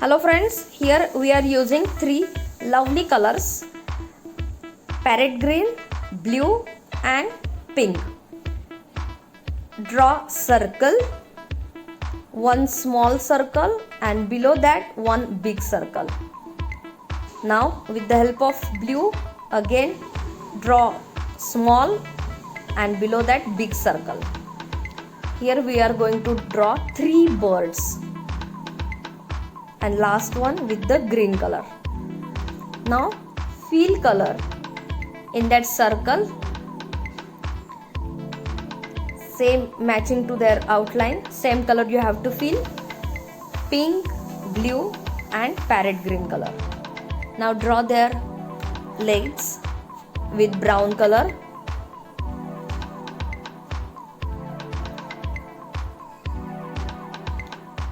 Hello friends, here we are using three lovely colors: parrot green, blue and pink. Draw circle, one small circle and below that one big circle. Now with the help of blue, again draw small and below that big circle. Here we are going to draw three birds and last one with the green color. Now fill color in that circle, same matching to their outline, same color you have to fill: pink, blue and parrot green color. Now draw their legs with brown color.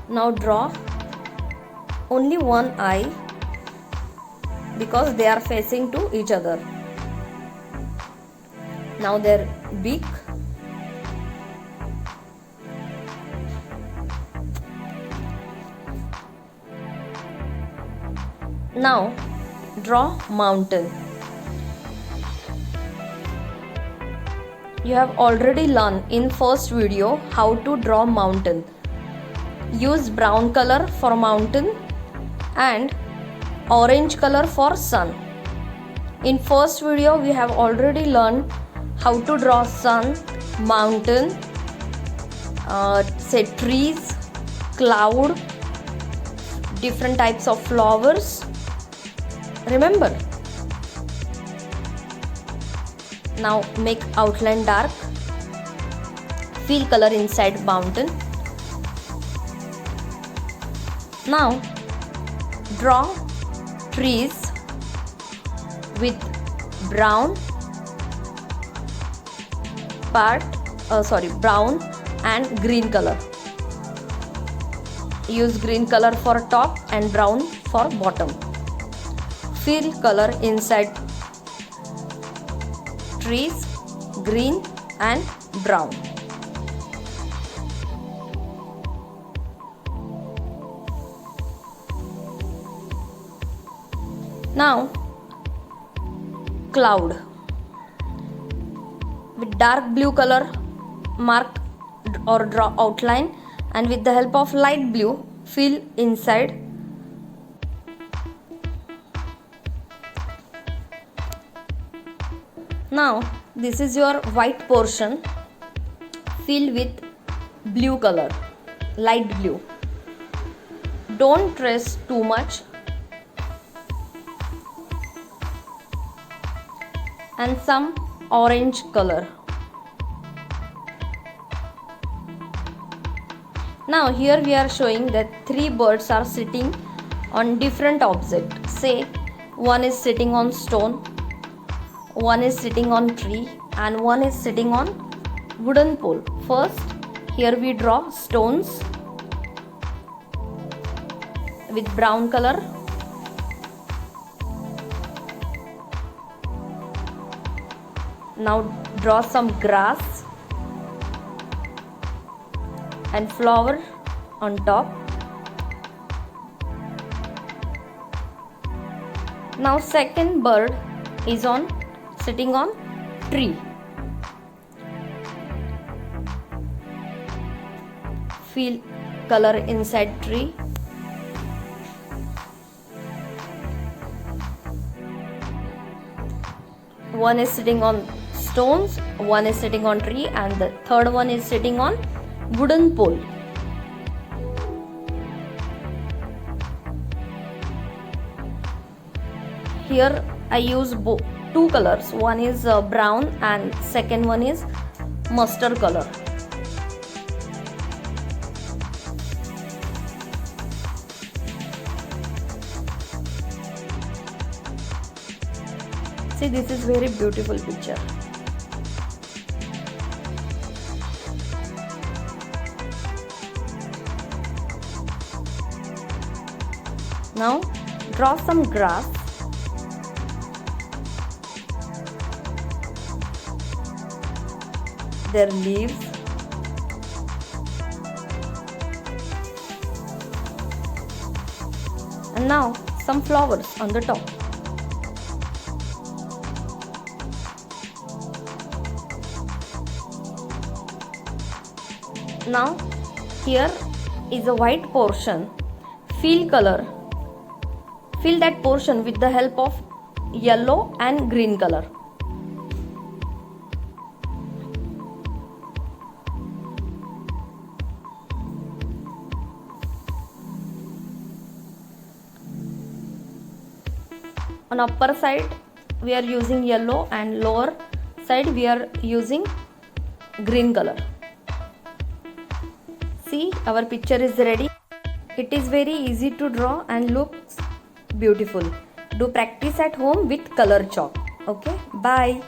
Now draw only one eye because they are facing to each other. Now their beak. Now draw mountain. You have already learned in first video how to draw mountain. Use brown color for mountain and orange color for sun. In first video we have already learned how to draw sun, mountain, say trees, cloud, different types of flowers. Remember? Now make outline dark. Fill color inside mountain. Now draw trees with brown brown and green color. Use green color for top and brown for bottom. Fill color inside trees, green and brown. Now cloud. With dark blue color mark or draw outline, and with the help of light blue fill inside. Now this is your white portion. Fill with blue color, light blue. Don't trace too much. And some orange color. Now here we are showing that three birds are sitting on different objects. Say one is sitting on stone, one is sitting on tree and one is sitting on wooden pole. First here we draw stones with brown color. Now draw some grass and flower on top. Now second bird is sitting on tree. Fill color inside tree. One is sitting on stones, one is sitting on tree and the third one is sitting on wooden pole. Here I use two colors. One is brown and second one is mustard color. See, this is very beautiful picture. Now draw some grass. Their leaves. And now some flowers on the top. Now here is a white portion. Fill that portion with the help of yellow and green color. On upper side we are using yellow and lower side we are using green color. See, our picture is ready. It is very easy to draw and looks beautiful. Do practice at home with color chalk. Okay, bye.